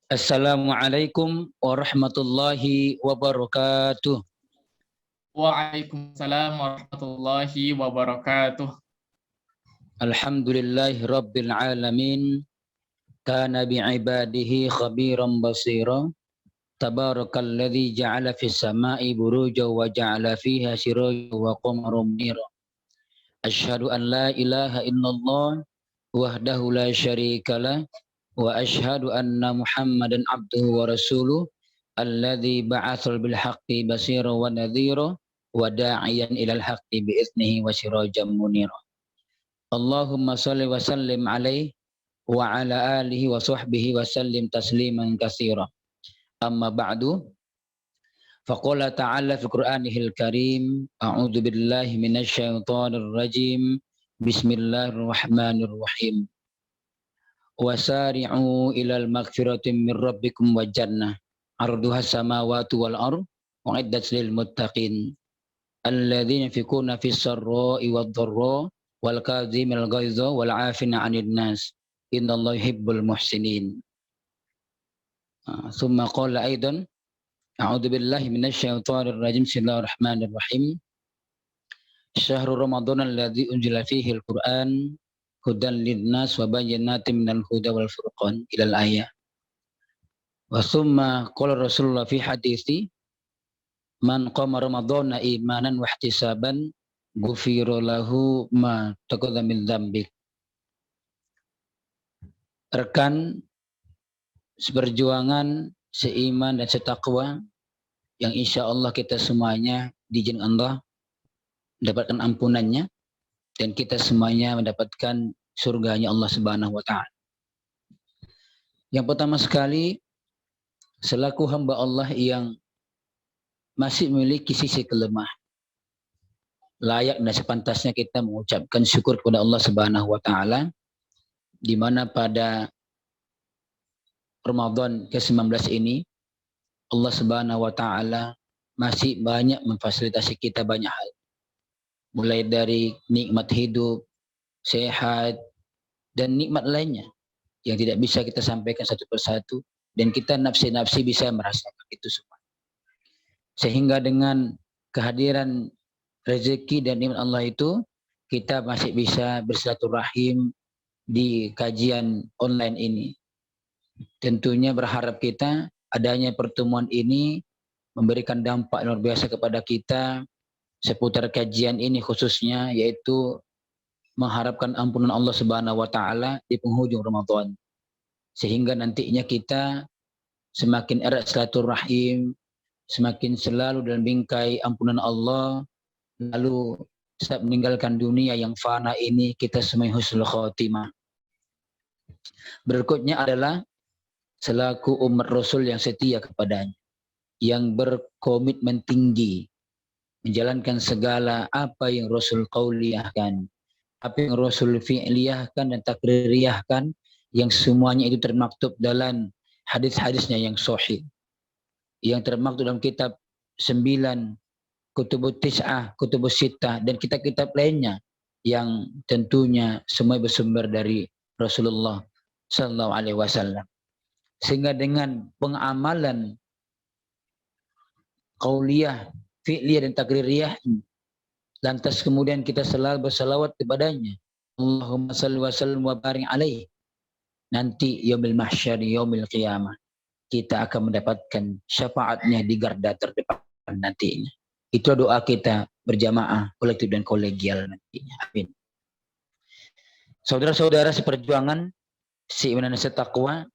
Assalamualaikum warahmatullahi wabarakatuh. Waalaikumsalam warahmatullahi wabarakatuh. Alhamdulillahi rabbil alamin. Kana bi'ibadihi khabiran basira. Tabarakalladzi ja'ala fis sama'i buruja wa ja'ala fiha siraja wa qamaran munira. Asyhadu an la ilaha illallah wahdahu la syarikalah wa asyhadu anna Muhammadan abduhu wa rasuluh alladzi ba'atsal bil haqqi basira wa nadhira wa da'iyan ilal haqqi bi itsnihi wa sirajan munira. Allahumma shalli wa sallim alaihi wa ala alihi wa sahbihi wa sallim tasliman katsira. Amma ba'du. Faqala ta'ala fi Qur'anihil Karim, a'udzu billahi minasy syaithanir rajim. Bismillahirrahmanirrahim. Wasari'u ilal maghfiratin min rabbikum wa jannah arduhas samawati wal ardh u'iddat lil muttaqin alladzina yunfiquna fis sarra'i wad dharra wal kadhimil ghaidha wal 'afina 'anil nas innallaha yuhibbul muhsinin. Tsumma qala aidan a'udzu billahi minasy syaithanir rajim. Bismillahirrahmanirrahim. Syahrul Ramadan alladzi unzila fihi al-Qur'an hudan linnas wa bayyinatin minal huda wal furqan ilal ayah. Wa summa qala Rasulullah fi hadithi man qama ramadhana imanan wa ihtisaban ghufira lahu ma taqaddama min dzambi. Rekan seperjuangan, seiman dan setakwa yang insya Allah kita semuanya diizinkan Allah mendapatkan ampunannya dan kita semuanya mendapatkan surganya Allah Subhanahu wa taala. Yang pertama sekali, selaku hamba Allah yang masih memiliki sisi kelemah, layak dan sepantasnya kita mengucapkan syukur kepada Allah Subhanahu wa taala di mana pada Ramadan ke-19 ini Allah Subhanahu wa taala masih banyak memfasilitasi kita banyak hal. Mulai dari nikmat hidup, sehat, dan nikmat lainnya yang tidak bisa kita sampaikan satu persatu dan kita nafsi-nafsi bisa merasakan itu semua. Sehingga dengan kehadiran rezeki dan nikmat Allah itu kita masih bisa bersilaturahim di kajian online ini. Tentunya berharap kita adanya pertemuan ini memberikan dampak luar biasa kepada kita seputar kajian ini khususnya, yaitu mengharapkan ampunan Allah Subhanahu wa taala di penghujung Ramadan. Sehingga nantinya kita semakin erat silaturahim, semakin selalu dalam bingkai ampunan Allah, lalu saat meninggalkan dunia yang fana ini kita semua husnul khotimah. Berikutnya adalah selaku umat Rasul yang setia kepadanya, yang berkomitmen tinggi menjalankan segala apa yang Rasul qauliyahkan, apa yang Rasul fi'liyahkan dan takririyahkan, yang semuanya itu termaktub dalam hadis-hadisnya yang sahih, yang termaktub dalam kitab 9, kutubut tis'ah, kutubus sittah, dan kitab-kitab lainnya yang tentunya semua bersumber dari Rasulullah sallallahu alaihi wasallam. Sehingga dengan pengamalan qauliyah, fi'liyah dan takririyah, lantas kemudian kita selalu bersalawat kepadanya, Allahumma salli wa sallim wa barik alaihi, nanti yaumil mahsyar, yaumil qiyamah kita akan mendapatkan syafaatnya di garda terdepan nantinya. Itu doa kita berjamaah, kolektif dan kolegial nantinya. Amin. Saudara-saudara seperjuangan, seiman dan setakwa,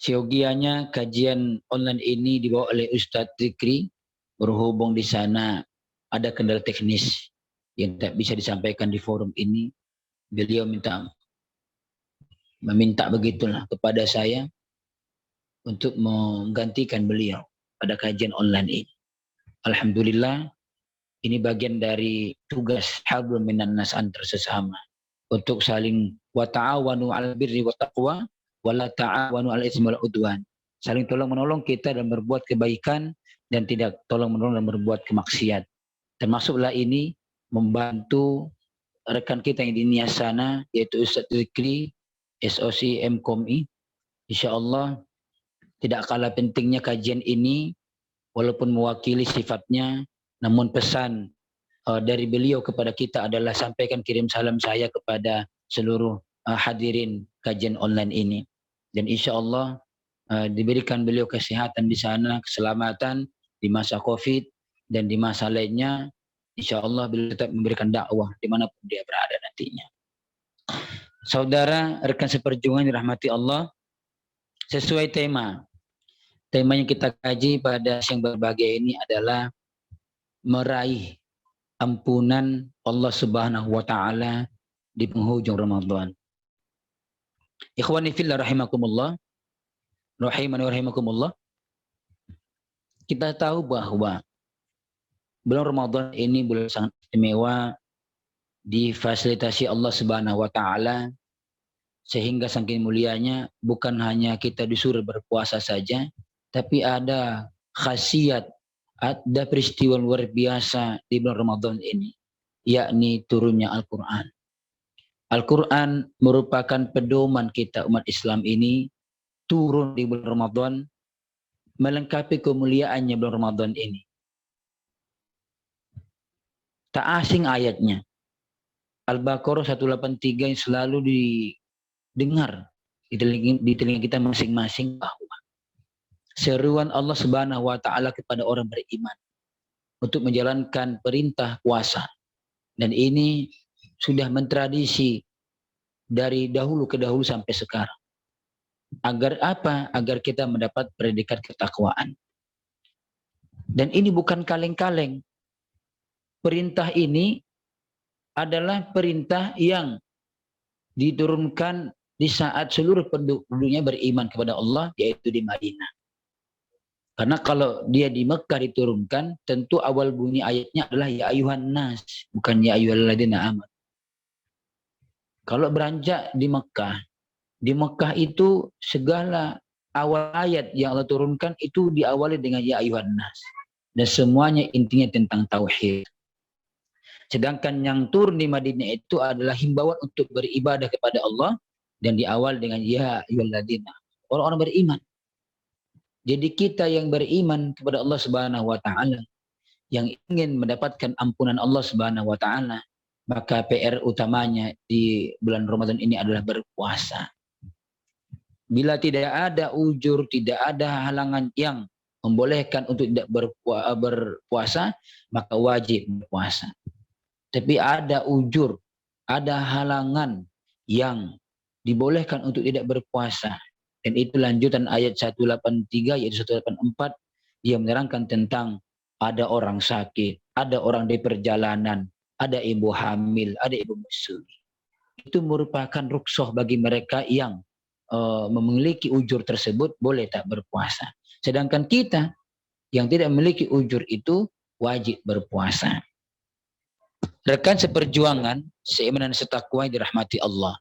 siogianya kajian online ini dibawa oleh Ustadz Zikri. Berhubung di sana ada kendala teknis yang tak bisa disampaikan di forum ini, beliau meminta begitulah kepada saya untuk menggantikan beliau pada kajian online ini. Alhamdulillah, ini bagian dari tugas hablum minan nas antar sesama untuk saling wa ta'awanu 'alal birri wa taqwa wa la ta'awanu 'alal itsmi wal 'udwan. Saling tolong menolong kita dalam berbuat kebaikan dan tidak tolong menolong dalam berbuat kemaksiat. Termasuklah ini membantu rekan kita yang di Niasana, yaitu Ustadz Zikri, SOC MKOMI, Insya Allah tidak kalah pentingnya kajian ini, walaupun mewakili sifatnya, namun pesan dari beliau kepada kita adalah sampaikan kirim salam saya kepada seluruh hadirin kajian online ini. Dan insya Allah diberikan beliau kesehatan di sana, keselamatan di masa COVID dan di masa lainnya. Insya Allah beliau tetap memberikan dakwah dimanapun dia berada nantinya. Saudara, rekan seperjuangan dirahmati Allah, sesuai tema yang kita kaji pada siang berbahagia ini adalah meraih ampunan Allah Subhanahu wa taala di penghujung Ramadan. Ikhwani fillah rahimakumullah, rahimani wa rahimakumullah. Kita tahu bahwa bulan Ramadan ini bulan sangat istimewa, difasilitasi Allah Subhanahu wa taala sehingga saking mulianya bukan hanya kita disuruh berpuasa saja, tapi ada khasiat, ada peristiwa luar biasa di bulan Ramadan ini, yakni turunnya Al-Quran. Al-Quran merupakan pedoman kita umat Islam ini, turun di bulan Ramadan, melengkapi kemuliaannya bulan Ramadan ini. Tak asing ayatnya. Al-Baqarah 183 yang selalu didengar di telinga kita masing-masing bahwa seruan Allah Subhanahu wa taala kepada orang beriman untuk menjalankan perintah puasa. Dan ini sudah mentradisi dari dahulu ke dahulu sampai sekarang. Agar apa? Agar kita mendapat predikat ketakwaan. Dan ini bukan kaleng-kaleng. Perintah ini adalah perintah yang diturunkan di saat seluruh penduduknya beriman kepada Allah, yaitu di Madinah. Karena kalau dia di Mekah diturunkan, tentu awal bunyi ayatnya adalah ya ayuhan nas, bukan ya ayyuhalladzina amanu. Kalau beranjak di Mekah itu segala awal ayat yang Allah turunkan itu diawali dengan ya ayuhan nas. Dan semuanya intinya tentang tauhid. Sedangkan yang turun di Madinah itu adalah himbauan untuk beribadah kepada Allah dan diawal dengan ya ayyuhalladzina, orang-orang beriman. Jadi kita yang beriman kepada Allah Subhanahu wa taala, yang ingin mendapatkan ampunan Allah Subhanahu wa taala, maka PR utamanya di bulan Ramadan ini adalah berpuasa. Bila tidak ada ujur, tidak ada halangan yang membolehkan untuk tidak berpuasa, maka wajib berpuasa. Tapi ada ujur, ada halangan yang dibolehkan untuk tidak berpuasa. Dan itu lanjutan ayat 183, yaitu 184, yang menerangkan tentang ada orang sakit, ada orang di perjalanan, ada ibu hamil, ada ibu menyusui. Itu merupakan rukhsah bagi mereka yang memiliki ujur tersebut, boleh tak berpuasa. Sedangkan kita yang tidak memiliki ujur itu wajib berpuasa. Rekan seperjuangan, seiman dan setakwa yang dirahmati Allah.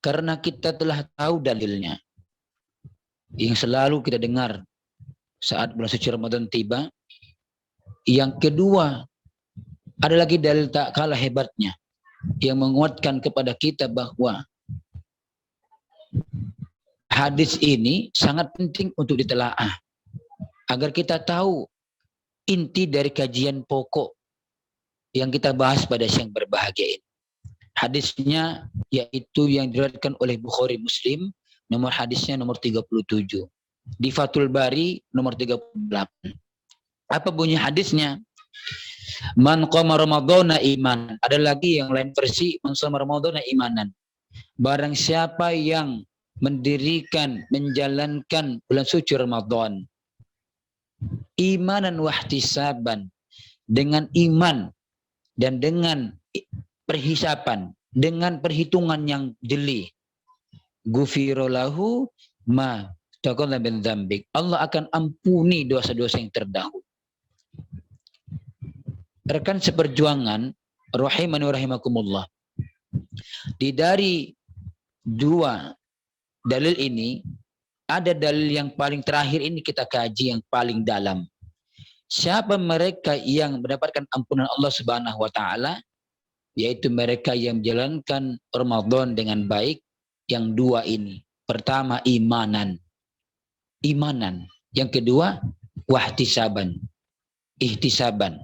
Karena kita telah tahu dalilnya, yang selalu kita dengar saat bulan suci Ramadan tiba. Yang kedua, ada lagi dalil tak kalah hebatnya, yang menguatkan kepada kita bahwa hadis ini sangat penting untuk ditelaah. Agar kita tahu inti dari kajian pokok yang kita bahas pada siang berbahagia ini. Hadisnya yaitu yang diriwayatkan oleh Bukhari Muslim, nomor hadisnya nomor 37. Di Fathul Bari nomor 38. Apa bunyi hadisnya? Man qama ramadhana imanan. Ada lagi yang lain versi man qama ramadhana imanan. Barang siapa yang mendirikan, menjalankan bulan suci Ramadan imanan wahtisaban, dengan iman dan dengan perhisapan, dengan perhitungan yang jeli, gufirolahu ma taqalla min dzambik, Allah akan ampuni dosa-dosa yang terdahulu. Rekan seperjuangan rahimani wa rahimakumullah, dari dua dalil ini ada dalil yang paling terakhir ini kita kaji yang paling dalam. Siapa mereka yang mendapatkan ampunan Allah Subhanahu wa taala? Yaitu mereka yang menjalankan Ramadan dengan baik, yang dua ini. Pertama imanan. Imanan. Yang kedua wahtisaban. Ihtisaban.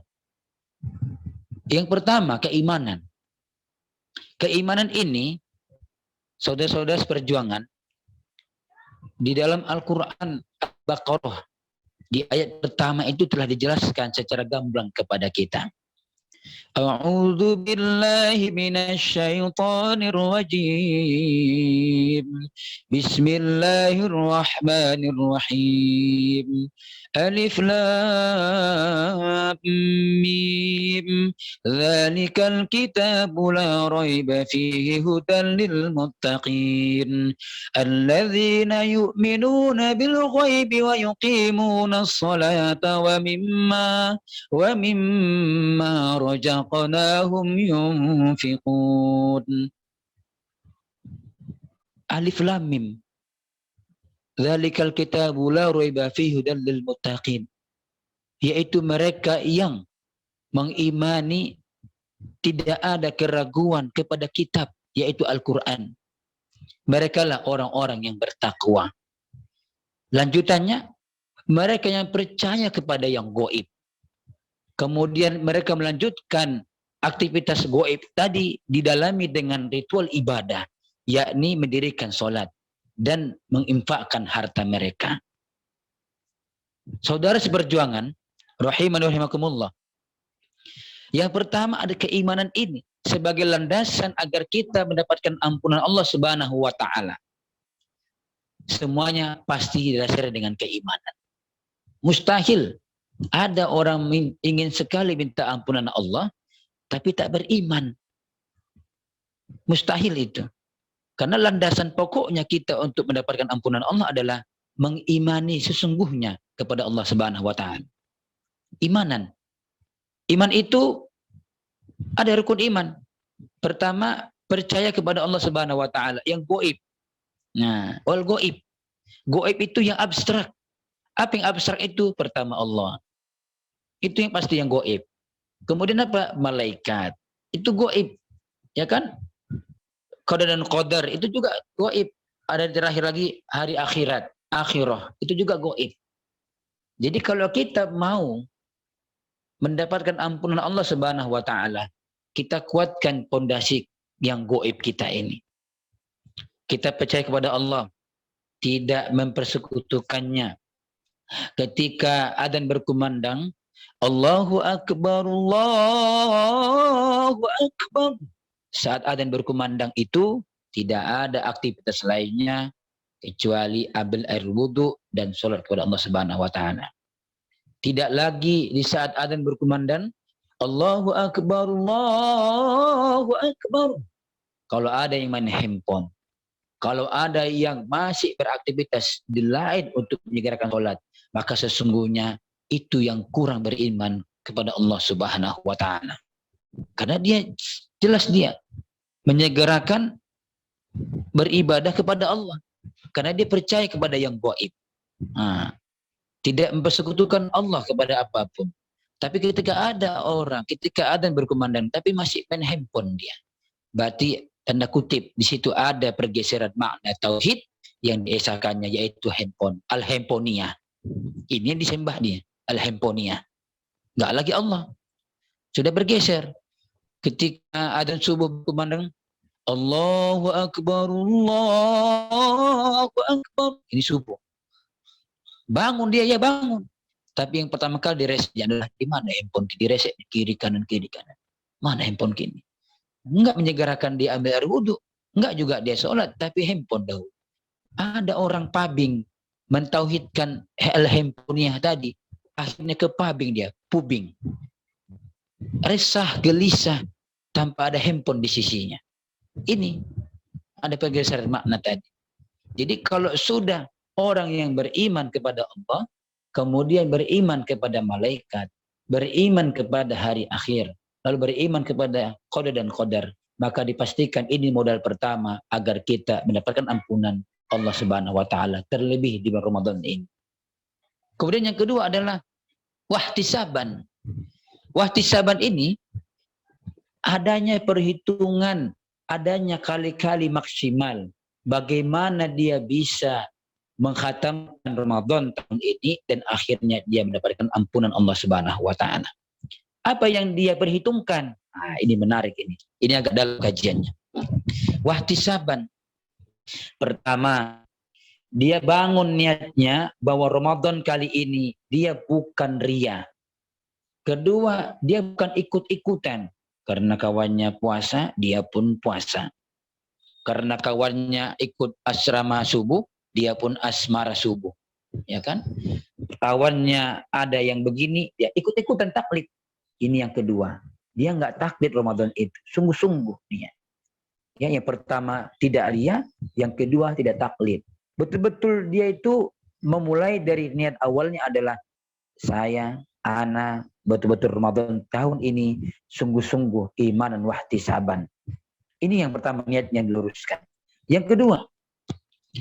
Yang pertama keimanan. Keimanan ini, saudara-saudara seperjuangan, di dalam Al-Quran Al-Baqarah, di ayat pertama itu telah dijelaskan secara gamblang kepada kita. A'udzu billahi minasyaitonir rajim. Bismillahirrahmanirrahim. Alif lam mim. Dzalikal kitabu la raiba fihi hudan lil muttaqin. Alladzina yu'minuna bil ghaibi wa yuqimuna as-salata wa mimma rajaqnahum yunfiqun. Alif lam mim. Dzalikal kitabu la raiba fihi hudan lil muttaqin. Yaitu mereka yang mengimani tidak ada keraguan kepada kitab, yaitu Al-Quran. Mereka lah orang-orang yang bertakwa. Lanjutannya, mereka yang percaya kepada yang gaib. Kemudian mereka melanjutkan aktivitas gaib tadi didalami dengan ritual ibadah, yakni mendirikan solat dan menginfakkan harta mereka. Saudara seperjuangan, rahimani wa rahimakumullah. Yang pertama ada keimanan ini sebagai landasan agar kita mendapatkan ampunan Allah Subhanahu wa taala. Semuanya pasti didasari dengan keimanan. Mustahil ada orang ingin sekali minta ampunan Allah tapi tak beriman. Mustahil itu. Karena landasan pokoknya kita untuk mendapatkan ampunan Allah adalah mengimani sesungguhnya kepada Allah Subhanahu wa taala. Imanan. Iman itu ada rukun iman. Pertama, percaya kepada Allah Subhanahu wa taala yang gaib. Nah, wal gaib. Gaib itu yang abstrak. Apa yang abstrak itu? Pertama Allah. Itu yang pasti yang gaib. Kemudian apa? Malaikat. Itu gaib. Ya kan? Qadar dan qadar itu juga gaib. Ada terakhir lagi hari akhirat, akhirah. Itu juga gaib. Jadi kalau kita mau mendapatkan ampunan Allah Subhanahu wa taala, kita kuatkan pondasi yang gaib kita ini. Kita percaya kepada Allah, tidak mempersekutukannya. Ketika adzan berkumandang, Allahu Akbar, Allahu Akbar. Saat adzan berkumandang itu tidak ada aktivitas lainnya kecuali ambil air wudu dan sholat kepada Allah Subhanahu wa taala. Tidak lagi di saat adzan berkumandang Allahu Akbar, Allahu Akbar. Kalau ada yang main handphone, kalau ada yang masih beraktivitas di lain untuk menyegerakan sholat, maka sesungguhnya itu yang kurang beriman kepada Allah Subhanahu wa taala. Karena dia jelas dia menyegerakan beribadah kepada Allah. Karena dia percaya kepada yang gaib. Tidak mempersekutukan Allah kepada apapun. Tapi ketika ada orang, ketika adzan berkumandang, tapi masih main handphone dia. Berarti tanda kutip, di situ ada pergeseran makna tauhid yang diesakannya, yaitu handphone. Al-handphoniyah. Ini yang disembah dia. Al-handphoniyah. Enggak lagi Allah. Sudah bergeser. Ketika adzan subuh berkumandang, Allahu Akbar, Allahu Akbar. Ini subuh. Bangun dia, ya bangun. Tapi yang pertama kali diresetnya adalah di mana handphone direset kiri kanan. Mana handphone kini? Enggak menyegerakan dia ambil air wudu, enggak juga dia sholat, tapi handphone dahulu. Ada orang pabing mentauhidkan handphonenya tadi, akhirnya ke pabing dia, pubing. Resah, gelisah tanpa ada handphone di sisinya. Ini ada pergeseran makna tadi. Jadi kalau sudah orang yang beriman kepada Allah, kemudian beriman kepada malaikat, beriman kepada hari akhir, lalu beriman kepada qadar dan qadar, maka dipastikan ini modal pertama agar kita mendapatkan ampunan Allah Subhanahu wa taala, terlebih di bulan Ramadan ini. Kemudian yang kedua adalah wahtisaban. Wahtisaban ini adanya perhitungan, adanya kali-kali maksimal bagaimana dia bisa mengkhatamkan Ramadan tahun ini dan akhirnya dia mendapatkan ampunan Allah Subhanahu wa taala. Apa yang dia perhitungkan? Nah, ini menarik ini. Ini agak dalam kajiannya. Wahtisaban. Pertama, dia bangun niatnya bahwa Ramadan kali ini dia bukan ria. Kedua, dia bukan ikut-ikutan. Karena kawannya puasa, dia pun puasa. Karena kawannya ikut asrama subuh, dia pun asmara subuh. Ya kan? Kawannya ada yang begini, dia ikut-ikutan taklid. Ini yang kedua. Dia nggak taklid Ramadan itu. Sungguh-sungguh dia. Ya, yang pertama tidak ria, yang kedua tidak taklid. Betul-betul dia itu memulai dari niat awalnya adalah saya, ana, betul-betul Ramadan tahun ini sungguh-sungguh iman dan wahtisaban. Ini yang pertama niatnya diluruskan. Yang kedua,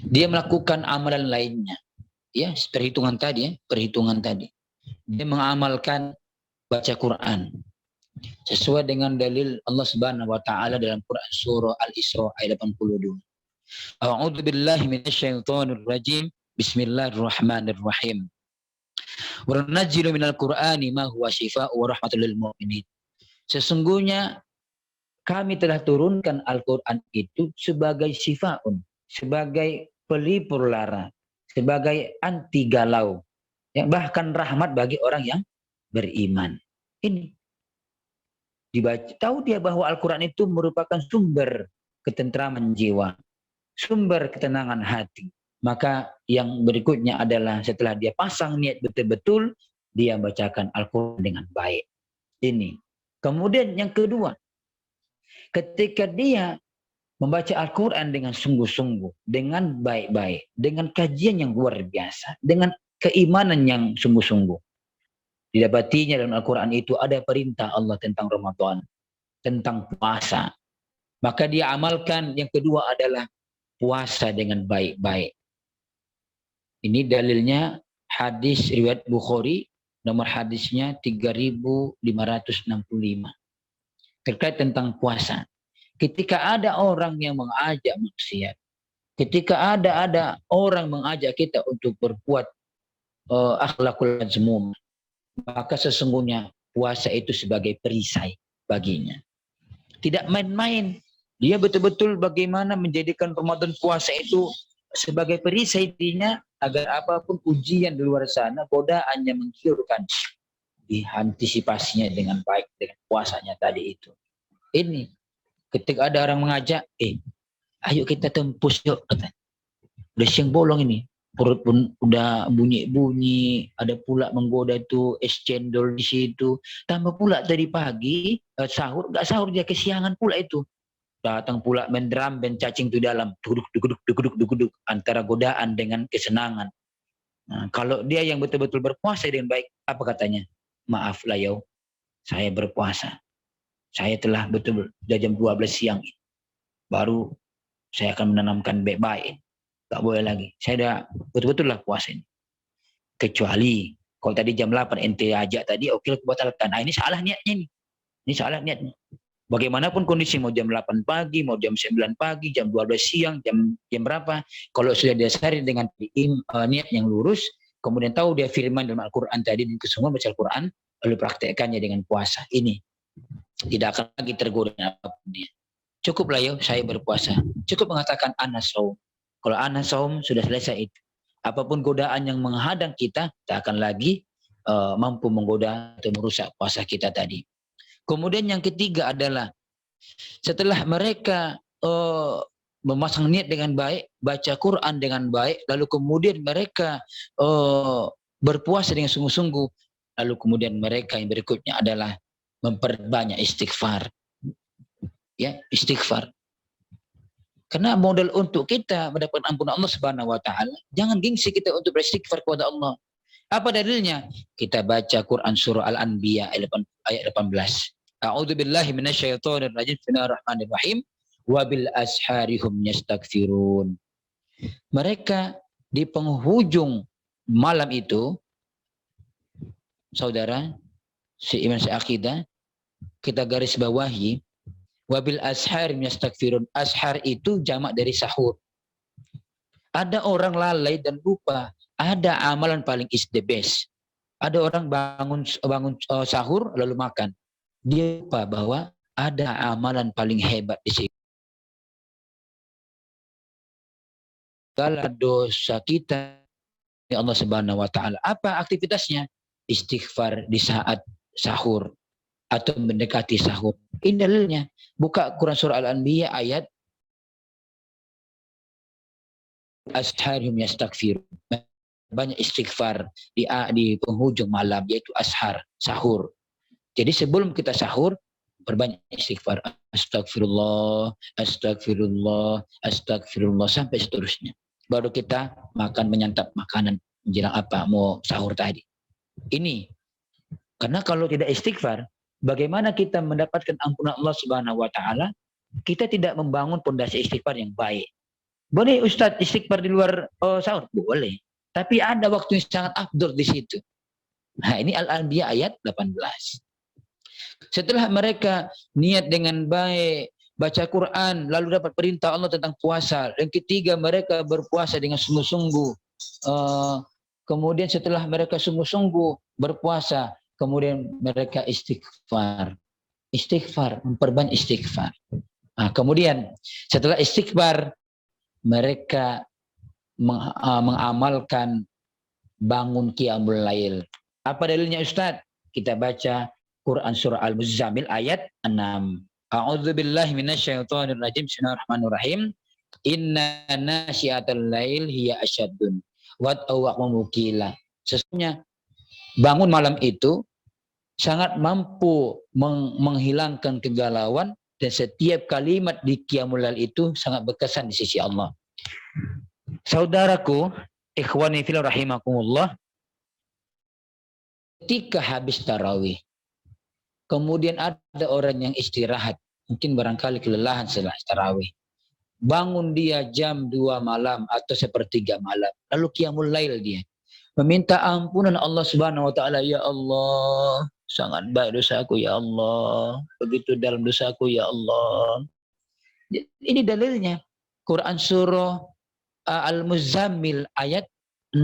dia melakukan amalan lainnya. Ya, perhitungan tadi. Dia mengamalkan baca Quran. Sesuai dengan dalil Allah Subhanahu wa taala dalam Quran surah Al-Isra ayat 82. A'udzu billahi minasyaitonir rajim. Bismillahirrahmanirrahim. Wa nunazzilu minal Qur'ani ma huwa syifaa'un wa rahmatul lil mu'minin. Sesungguhnya kami telah turunkan Al-Quran itu sebagai syifaun, sebagai pelipur lara, sebagai anti galau, ya, bahkan rahmat bagi orang yang beriman. Ini dibaca, tahu dia bahwa Al-Quran itu merupakan sumber ketentraman jiwa, sumber ketenangan hati. Maka yang berikutnya adalah setelah dia pasang niat betul-betul, dia bacakan Al-Quran dengan baik. Ini. Kemudian yang kedua, ketika dia membaca Al-Quran dengan sungguh-sungguh, dengan baik-baik, dengan kajian yang luar biasa, dengan keimanan yang sungguh-sungguh. Didapatinya dalam Al-Quran itu ada perintah Allah tentang Ramadan, tentang puasa. Maka dia amalkan yang kedua adalah puasa dengan baik-baik. Ini dalilnya hadis riwayat Bukhari, nomor hadisnya 3565. Terkait tentang puasa. Ketika ada orang yang mengajak maksiat, ketika ada orang mengajak kita untuk berbuat akhlakul mazmum, maka sesungguhnya puasa itu sebagai perisai baginya. Tidak main-main. Dia betul-betul bagaimana menjadikan Ramadan puasa itu sebagai perisai dirinya agar apapun ujian di luar sana, godaannya menggiurkan, diantisipasinya dengan baik dengan puasanya tadi itu. Ini ketika ada orang mengajak, ayo kita tembus yuk, kata. Udah siang bolong ini, perut pun udah bunyi-bunyi, ada pula menggoda itu es cendol di situ, tambah pula tadi pagi sahur, nggak sahur dia kesiangan pula itu. Datang pula main drum band cacing itu dalam duguduk antara godaan dengan kesenangan. Nah, kalau dia yang betul-betul berpuasa dengan baik, apa katanya? Maaf lah yo, saya berpuasa. Saya telah betul sudah jam 12 siang. Baru saya akan menanamkan baik-baik. Tak boleh lagi. Saya dah betul-betul lah puasa ini. Kecuali kalau tadi jam 8 ente ajak tadi, oke aku batalkan. Nah, ini salah niatnya nih. Ini salah niatnya. Bagaimanapun kondisi, mau jam 8 pagi, mau jam 9 pagi, jam 12 siang, jam berapa. Kalau sudah didasari dengan niat yang lurus, kemudian tahu dia firman dalam Al-Quran tadi, dan semua baca Al-Quran, lalu praktekkannya dengan puasa. Ini tidak akan lagi tergoda apapun dia. Cukuplah ya saya berpuasa. Cukup mengatakan ana saum. Kalau ana saum sudah selesai itu. Apapun godaan yang menghadang kita, tak akan lagi mampu menggoda atau merusak puasa kita tadi. Kemudian yang ketiga adalah setelah mereka memasang niat dengan baik, baca Quran dengan baik, lalu kemudian mereka berpuasa dengan sungguh-sungguh, lalu kemudian mereka yang berikutnya adalah memperbanyak istighfar. Ya, istighfar. Karena modal untuk kita mendapatkan ampunan Allah Subhanahu wa taala, jangan gengsi kita untuk beristighfar kepada Allah. Apa dalilnya? Kita baca Quran surah Al-Anbiya ayat 18. A'udzu billahi minasyaitonir rajim. Bismillahirrahmanirrahim. Wa bil asharihum yastaghfirun. Mereka di penghujung malam itu, saudara, si iman seakidah, kita garis bawahi, wa bil asharihum yastaghfirun. Ashar itu jamak dari sahur. Ada orang lalai dan lupa. Ada amalan paling is the best. Ada orang bangun sahur lalu makan. Dia lupa bahwa ada amalan paling hebat di sini. Segala dosa kita ya Allah Subhanahu wa taala. Apa aktivitasnya? Istighfar di saat sahur atau mendekati sahur. Ini dalilnya. Buka Quran surah Al-Anbiya ayat asharhum yastaghfir. Banyak istighfar di penghujung malam, yaitu ashar, sahur. Jadi sebelum kita sahur, berbanyak istighfar. Astagfirullah, astagfirullah, astagfirullah, sampai seterusnya. Baru kita makan, menyantap makanan menjelang apa, mau sahur tadi. Ini. Karena kalau tidak istighfar, bagaimana kita mendapatkan ampunan Allah Subhanahu wa taala? Kita tidak membangun pondasi istighfar yang baik. Boleh Ustadz istighfar di luar sahur? Boleh. Tapi ada waktu yang sangat afdol di situ. Nah, ini Al-Anbiya ayat 18. Setelah mereka niat dengan baik, baca Quran, lalu dapat perintah Allah tentang puasa. Yang ketiga, mereka berpuasa dengan sungguh-sungguh. Kemudian setelah mereka sungguh-sungguh berpuasa, kemudian mereka istighfar. Istighfar, memperbanyak istighfar. Nah, kemudian setelah istighfar, mereka mengamalkan bangun qiyamul lail. Apa dalilnya Ustaz? Kita baca Quran surah Al-Muzammil ayat 6. A'udzubillahi minasyaitonir rajim. Bismillahirrahmanirrahim. Inna nasyiatal lail hiya asyaddun wa muqila. Sesungguhnya bangun malam itu sangat mampu menghilangkan kegalauan, dan setiap kalimat di qiyamul lail itu sangat berkesan di sisi Allah. Saudaraku, ikhwani fillah rahimakumullah, ketika habis tarawih, kemudian ada orang yang istirahat, mungkin barangkali kelelahan setelah tarawih. Bangun dia jam 2 malam atau sepertiga malam, lalu qiyamul lail dia. Meminta ampunan Allah Subhanahu wa taala, ya Allah, sangat baik dosaku ya Allah, begitu dalam dosaku ya Allah. Ini dalilnya. Quran surah Al-Muzammil ayat 6.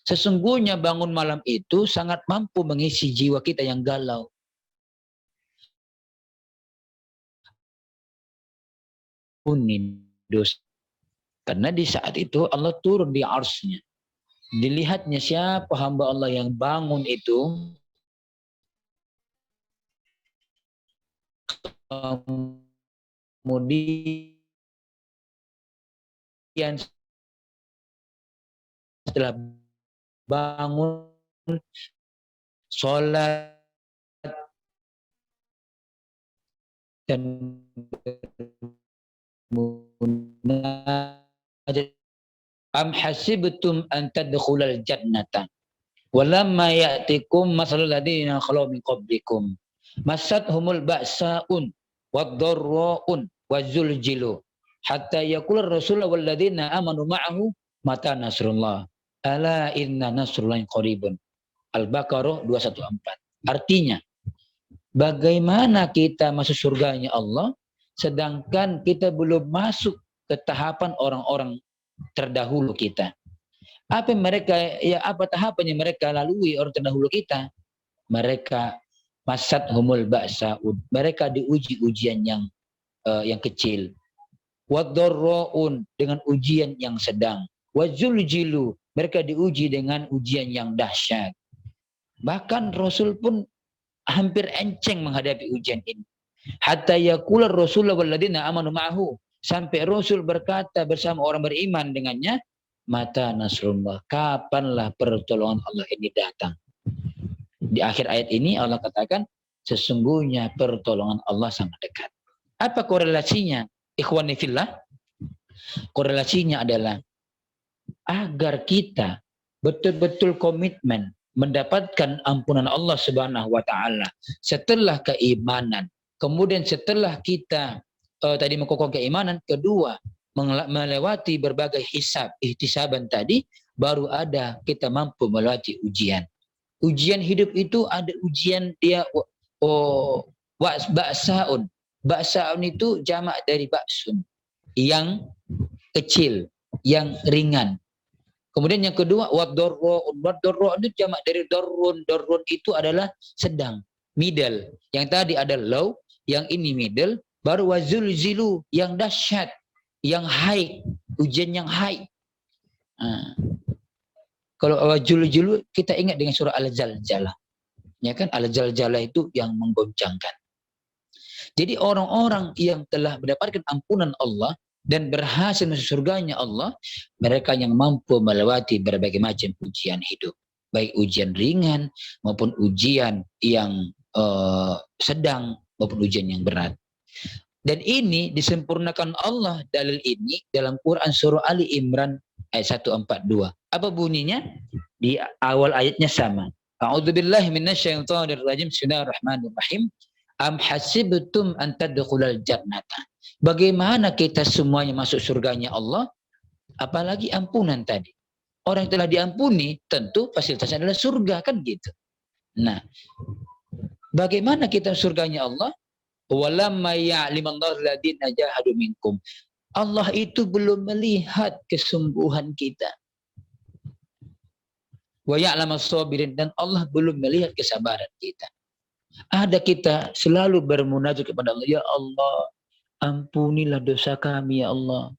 Sesungguhnya bangun malam itu sangat mampu mengisi jiwa kita yang galau. Karena di saat itu Allah turun di arsy-Nya. Dilihatnya siapa hamba Allah yang bangun itu, kemudian setelah bangun sholat dan am hasibtum an tadkhulal jannata walamma ya'tikum masalul ladzina khalu min qablikum massatuhumul ba'sa'un wad-dharra'un wazulzilu hatta yaqula ar-rasul wal ladzina amanu ma'ahu mata nasrullah ala inna nasrullahi qaribun. Al-Baqarah 214. Artinya, bagaimana kita masuk surganya Allah sedangkan kita belum masuk ke tahapan orang-orang terdahulu kita. Apa tahapan yang mereka lalui orang terdahulu kita? Mereka masat humul ba'sa'ud. Mereka diuji ujian yang kecil. Wad-dharra'un, dengan ujian yang sedang. Wazuljilu, mereka diuji dengan ujian yang dahsyat. Bahkan Rasul pun hampir enceng menghadapi ujian ini. Hatta yaqula ar-rasul wal ladzina amanu ma'ahu, sampai Rasul berkata bersama orang beriman dengannya, mata nasrullah, kapanlah pertolongan Allah ini datang. Di akhir ayat ini Allah katakan sesungguhnya pertolongan Allah sangat dekat. Apa korelasinya? Ikhwani fillah, korelasinya adalah agar kita betul-betul komitmen mendapatkan ampunan Allah Subhanahu wa taala setelah keimanan. Kemudian setelah kita tadi mengokoh keimanan, kedua melewati berbagai hisab, ihtisaban tadi, baru ada kita mampu melewati ujian. Ujian hidup itu ada ujian dia ba'saun. Ba'saun itu jamak dari ba'sun, yang kecil. yang ringan. Kemudian yang kedua, wad-darra itu jamak dari darrun. Darrun itu adalah sedang, middle. Yang tadi ada low, yang ini middle. Baru wazulzilu, yang dahsyat, yang high, ujian yang high. Kalau wazulzilu kita ingat dengan surah Al-Zalzalah. Ya kan, Al-Zalzalah itu yang menggoncangkan. Jadi orang-orang yang telah mendapatkan ampunan Allah dan berhasil masuk surganya Allah, mereka yang mampu melewati berbagai macam ujian hidup, baik ujian ringan maupun ujian yang sedang maupun ujian yang berat. Dan ini disempurnakan Allah dalil ini dalam Quran surah Ali Imran ayat 142. Apa bunyinya? Di awal ayatnya sama. A'udzubillahi minasyaitonirrajim. Bismillahirrahmanirrahim. Am hasibtum an tadkhulal jannata. Bagaimana kita semuanya masuk surganya Allah? Apalagi ampunan tadi. Orang yang telah diampuni tentu fasilitasnya adalah surga, kan gitu. Nah, bagaimana kita surganya Allah? Walamma ya'limallahu alladziina jahadu minkum. Allah itu belum melihat kesungguhan kita. Wa ya'lamas sabirin, dan Allah belum melihat kesabaran kita. Ada kita selalu bermunajat kepada Allah, ya Allah, ampunilah dosa kami ya Allah.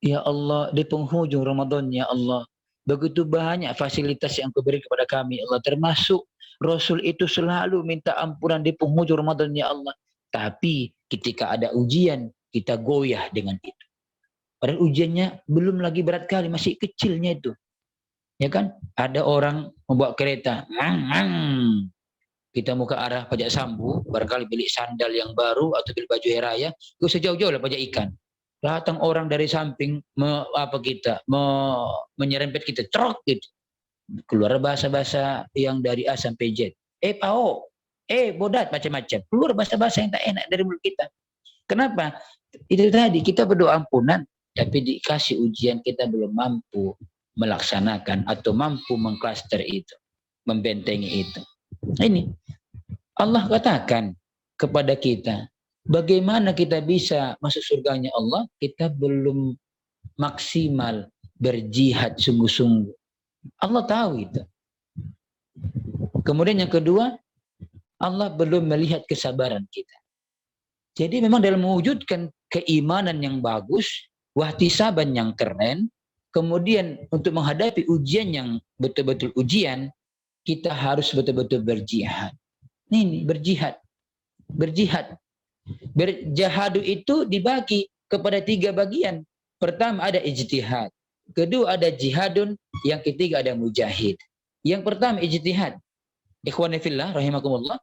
Ya Allah, di penghujung Ramadan ya Allah, begitu banyak fasilitas yang Kau beri kepada kami ya Allah, termasuk Rasul itu selalu minta ampunan di penghujung Ramadan ya Allah. Tapi ketika ada ujian, kita goyah dengan itu. Padahal ujiannya belum lagi berat kali, masih kecilnya itu. Ya kan? Ada orang membawa kereta, kita mau ke arah Pajak Sambu, barangkali beli sandal yang baru atau beli baju hari raya, itu sejauh-jauh lah pajak ikan. Datang orang dari samping menyerempet kita, trok gitu. Keluar bahasa-bahasa yang dari A sampai Z. Pao, bodat, macam-macam. Keluar bahasa-bahasa yang tak enak dari mulut kita. Kenapa? Itu tadi, kita berdoa ampunan, tapi dikasih ujian kita belum mampu melaksanakan atau mampu mengklaster itu, membentengi itu. Ini Allah katakan kepada kita, bagaimana kita bisa masuk surganya Allah? Kita belum maksimal berjihad sungguh-sungguh. Allah tahu itu. Kemudian yang kedua, Allah belum melihat kesabaran kita. Jadi memang dalam mewujudkan keimanan yang bagus, wahtisaban yang keren, kemudian untuk menghadapi ujian yang betul-betul ujian, kita harus betul-betul berjihad. Ini berjihad. Berjihad. Berjihadu itu dibagi kepada 3 bagian. Pertama ada ijtihad. Kedua ada jihadun. Yang ketiga ada mujahid. Yang pertama ijtihad. Ikhwani fillah rahimakumullah.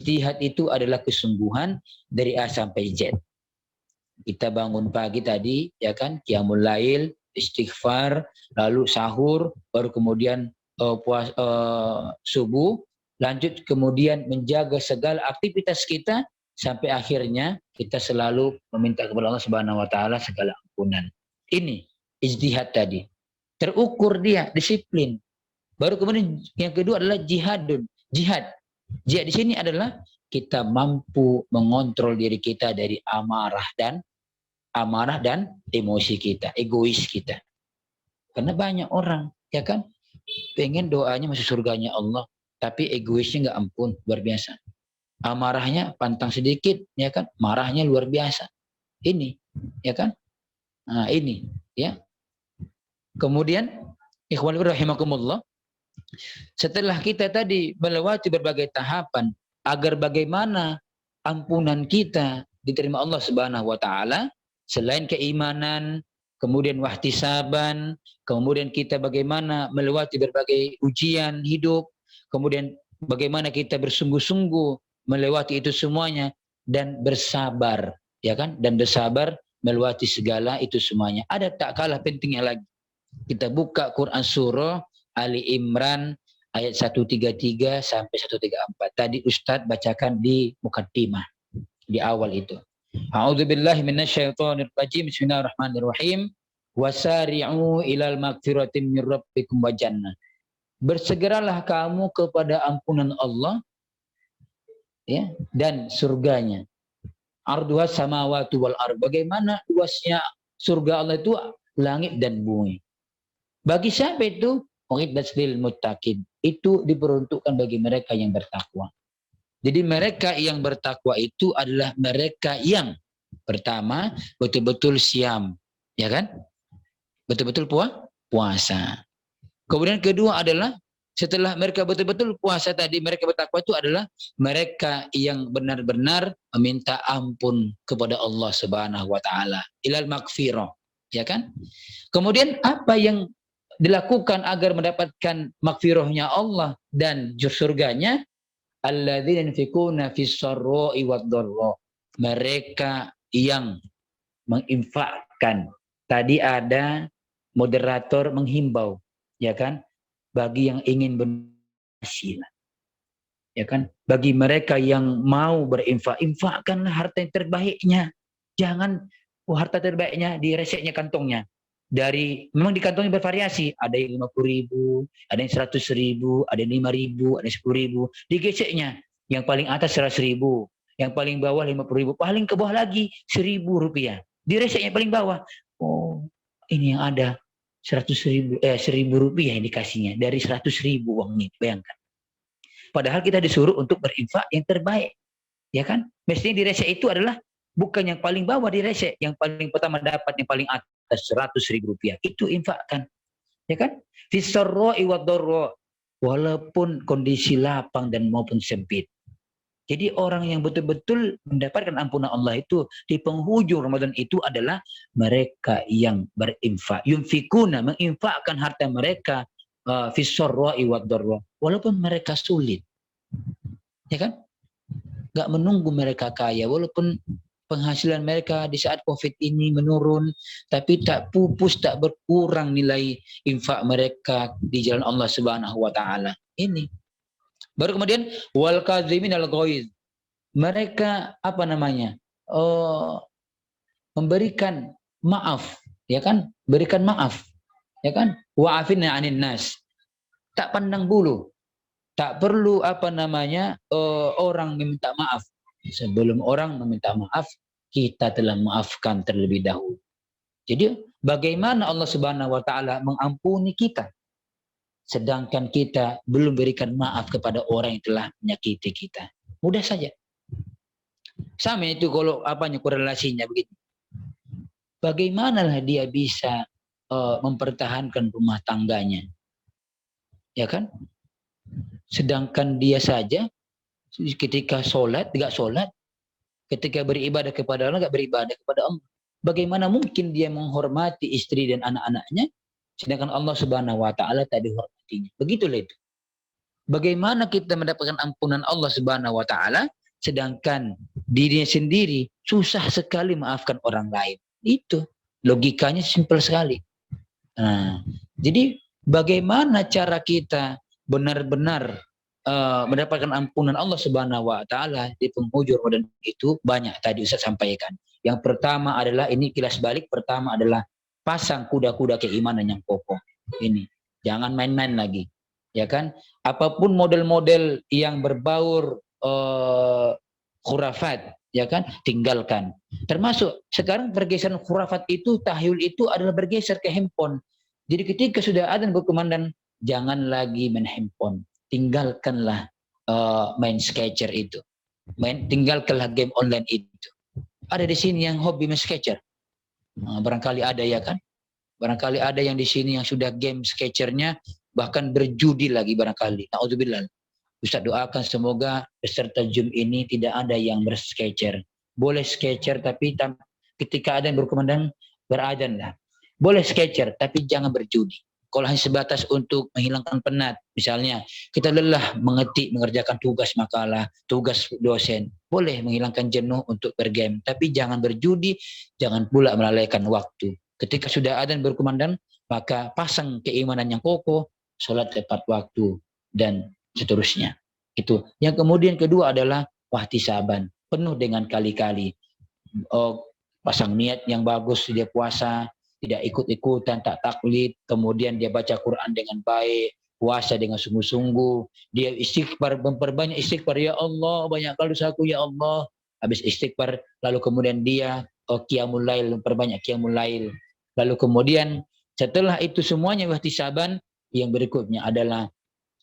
Ijtihad itu adalah kesungguhan dari A sampai Z. Kita bangun pagi tadi, ya kan, qiyamul lail, istighfar, lalu sahur, baru kemudian subuh, lanjut kemudian menjaga segala aktivitas kita sampai akhirnya kita selalu meminta kepada Allah Subhanahu wa taala segala ampunan. Ini ijtihad tadi. Terukur dia, disiplin. Baru kemudian yang kedua adalah jihadun, jihad. Jihad di sini adalah kita mampu mengontrol diri kita dari amarah dan emosi kita, egois kita. Karena banyak orang, ya kan, pengen doanya masuk surganya Allah, tapi egoisnya nggak ampun, luar biasa. Amarahnya pantang sedikit, ya kan, marahnya luar biasa. Ini, ya kan? Nah, ini, ya. Kemudian, ikhwan rahimakumullah, setelah kita tadi melewati berbagai tahapan agar bagaimana ampunan kita diterima Allah Subhanahu wa taala, selain keimanan, kemudian wahtisaban, kemudian kita bagaimana melewati berbagai ujian hidup, kemudian bagaimana kita bersungguh-sungguh melewati itu semuanya dan bersabar, ya kan? Dan bersabar melewati segala itu semuanya. Ada tak kalah pentingnya lagi. Kita buka Quran surah Ali Imran ayat 133 sampai 134. Tadi Ustadz bacakan di mukaddimah, di awal itu. A'udzubillahi minasyaitonirrajim. Bismillahirrahmanirrahim. Wasari'u ilal magfiratin min rabbikum wa jannah. Bersegeralah kamu kepada ampunan Allah, ya, dan surganya. Arduha samawati wal ard. Bagaimana luasnya surga Allah itu? langit dan bumi. Bagi siapa itu? Uiddat lil muttaqin. Itu diperuntukkan bagi mereka yang bertakwa. Jadi mereka yang bertakwa itu adalah mereka yang pertama betul-betul siam, ya kan? Betul-betul puasa. Kemudian kedua adalah setelah mereka betul-betul puasa tadi, mereka bertakwa itu adalah mereka yang benar-benar meminta ampun kepada Allah Subhanahu wa taala, ilal magfirah, ya kan? Kemudian apa yang dilakukan agar mendapatkan magfirahnya Allah dan surganya? Alladzina yunfikuna fis sarra'i wad dharra. Mereka yang menginfakkan. Tadi ada moderator menghimbau, ya kan? Bagi yang ingin berhasil, ya kan? Bagi mereka yang mau berinfak, infakkanlah harta yang terbaiknya. Jangan harta terbaiknya di reseknya kantongnya. Memang di kantongnya bervariasi, ada yang 50.000, ada yang 100.000, ada yang 5.000, ada yang 10.000. Digeseknya, yang paling atas 100.000, yang paling bawah 50.000, paling ke bawah lagi 1.000 rupiah. Di reseknya paling bawah, oh ini yang ada 100.000, 1.000 rupiah yang dikasihnya dari 100.000 uang ini, bayangkan. Padahal kita disuruh untuk berinfak yang terbaik, ya kan? Mestinya di resek itu adalah bukan yang paling bawah di resek, yang paling pertama dapat yang paling atas 100.000 rupiah, itu infakkan, ya kan? Fisarra'i wad dharra, walaupun kondisi lapang dan maupun sempit. Jadi orang yang betul-betul mendapatkan ampunan Allah itu di penghujung Ramadan itu adalah mereka yang berinfak, yunfikuna, menginfakkan harta mereka fisarra'i wad dharra, walaupun mereka sulit, ya kan? Gak menunggu mereka kaya, walaupun penghasilan mereka di saat COVID ini menurun, tapi tak pupus, tak berkurang nilai infak mereka di jalan Allah Subhanahu wa taala. Ini. Baru kemudian wal kadhimin al ghaiz. Mereka apa namanya? Memberikan maaf, ya kan? Berikan maaf, ya kan? Wa afinna 'anil nas. Tak pandang bulu. Tak perlu apa namanya? Orang meminta maaf. Sebelum orang meminta maaf, kita telah maafkan terlebih dahulu. Jadi bagaimana Allah Subhanahu wa taala mengampuni kita sedangkan kita belum berikan maaf kepada orang yang telah menyakiti kita? Mudah saja. Sama itu kalau korelasinya begitu. Bagaimanalah dia bisa mempertahankan rumah tangganya? Ya kan? Sedangkan dia saja ketika sholat, tidak sholat. Ketika beribadah kepada Allah, tidak beribadah kepada Allah. Bagaimana mungkin dia menghormati istri dan anak-anaknya, sedangkan Allah Subhanahu wa taala tak dihormatinya. Begitulah itu. Bagaimana kita mendapatkan ampunan Allah Subhanahu wa taala, sedangkan dirinya sendiri susah sekali maafkan orang lain. Itu logikanya simpel sekali. Nah, jadi bagaimana cara kita benar-benar mendapatkan ampunan Allah Subhanahu wa taala di penghujung Ramadan itu banyak tadi Ustaz sampaikan. Yang pertama adalah ini kilas balik, pertama adalah pasang kuda-kuda keimanan yang kokoh. Ini jangan main-main lagi, ya kan? Apapun model-model yang berbaur khurafat, ya kan? Tinggalkan. Termasuk sekarang pergeseran khurafat itu, tahyul itu adalah bergeser ke handphone. Jadi ketika sudah adzan berkumandang, jangan lagi main handphone. Tinggalkanlah main sketcher itu. Tinggalkanlah game online itu. Ada di sini yang hobi main sketcher. Barangkali ada, ya kan? Barangkali ada yang di sini yang sudah game sketchernya bahkan berjudi lagi barangkali. Na'udzubillah. Ustaz doakan semoga peserta Zoom ini tidak ada yang bersketcher. Boleh sketcher tapi ketika ada yang berkumandang beradzan lah. Boleh sketcher tapi jangan berjudi. Kalau hanya sebatas untuk menghilangkan penat, misalnya kita lelah mengerjakan tugas makalah, tugas dosen, boleh menghilangkan jenuh untuk bergame, tapi jangan berjudi, jangan pula melalaikan waktu. Ketika sudah adzan berkumandang, maka pasang keimanan yang kokoh, sholat tepat waktu, dan seterusnya. Itu. Yang kemudian kedua adalah wahtisaban, penuh dengan kali-kali. Pasang niat yang bagus, dia puasa, tidak ikut-ikutan, tak taklid, kemudian dia baca Quran dengan baik, puasa dengan sungguh-sungguh, dia istighfar, memperbanyak istighfar, ya Allah, banyak kali dosaku ya Allah, habis istighfar, lalu kemudian dia qiyamul lail, memperbanyak qiyamul lail, Lalu kemudian setelah itu semuanya ihtisaban, yang berikutnya adalah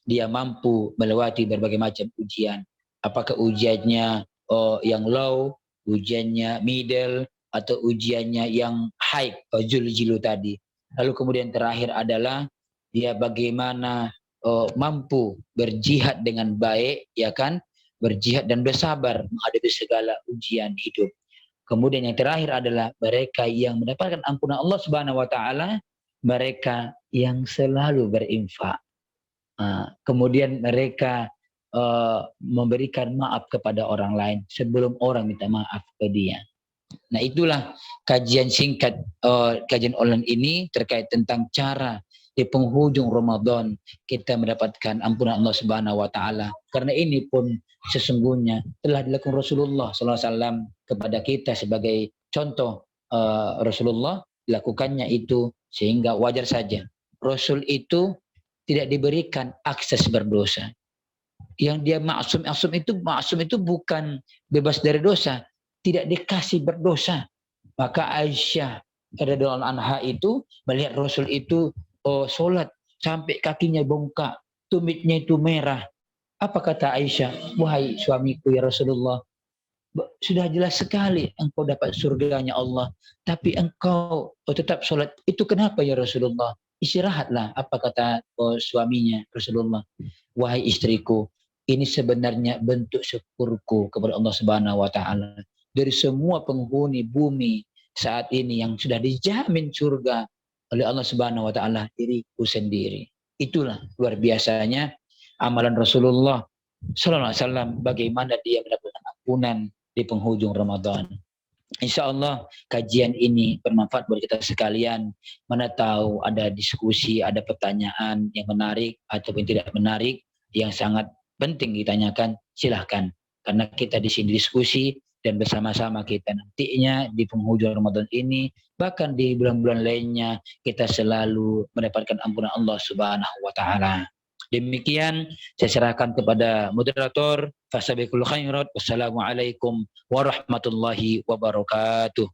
dia mampu melewati berbagai macam ujian. Apakah ujiannya yang low, ujiannya middle, atau ujiannya yang high, juljilu tadi. Lalu kemudian terakhir adalah dia bagaimana mampu berjihad dengan baik, ya kan? Berjihad dan bersabar menghadapi segala ujian hidup. Kemudian yang terakhir adalah mereka yang mendapatkan ampunan Allah Subhanahu wa taala, mereka yang selalu berinfak. Kemudian mereka memberikan maaf kepada orang lain sebelum orang minta maaf ke dia. Nah, itulah kajian singkat kajian online ini terkait tentang cara di penghujung Ramadan kita mendapatkan ampunan Allah Subhanahu wa taala. Karena ini pun sesungguhnya telah dilakukan Rasulullah SAW kepada kita sebagai contoh. Rasulullah lakukannya itu, sehingga wajar saja Rasul itu tidak diberikan akses berdosa. Yang dia maksum itu bukan bebas dari dosa, tidak dikasih berdosa. Maka Aisyah radhiyallahu anha itu melihat Rasul itu sholat sampai kakinya bongkak, tumitnya itu merah. Apa kata Aisyah? Wahai suamiku ya Rasulullah, sudah jelas sekali engkau dapat surganya Allah, tapi engkau tetap sholat. Itu kenapa ya Rasulullah? Istirahatlah. Apa kata suaminya Rasulullah? Wahai istriku, ini sebenarnya bentuk syukurku kepada Allah Subhanahu wa taala. Dari semua penghuni bumi saat ini yang sudah dijamin surga oleh Allah Subhanahu wa taala, diriku sendiri. Itulah luar biasanya amalan Rasulullah sallallahu alaihi wasallam, bagaimana dia mendapatkan ampunan di penghujung Ramadan. Insya Allah kajian ini bermanfaat buat kita sekalian. Mana tahu ada diskusi, ada pertanyaan yang menarik ataupun tidak menarik yang sangat penting ditanyakan, silahkan. Karena kita di sini diskusi dan bersama-sama kita nantinya di penghujung Ramadan ini, bahkan di bulan-bulan lainnya, kita selalu mendapatkan ampunan Allah Subhanahu wa taala. Demikian saya serahkan kepada moderator. Fasabiqul khairat. Wassalamualaikum warahmatullahi wabarakatuh.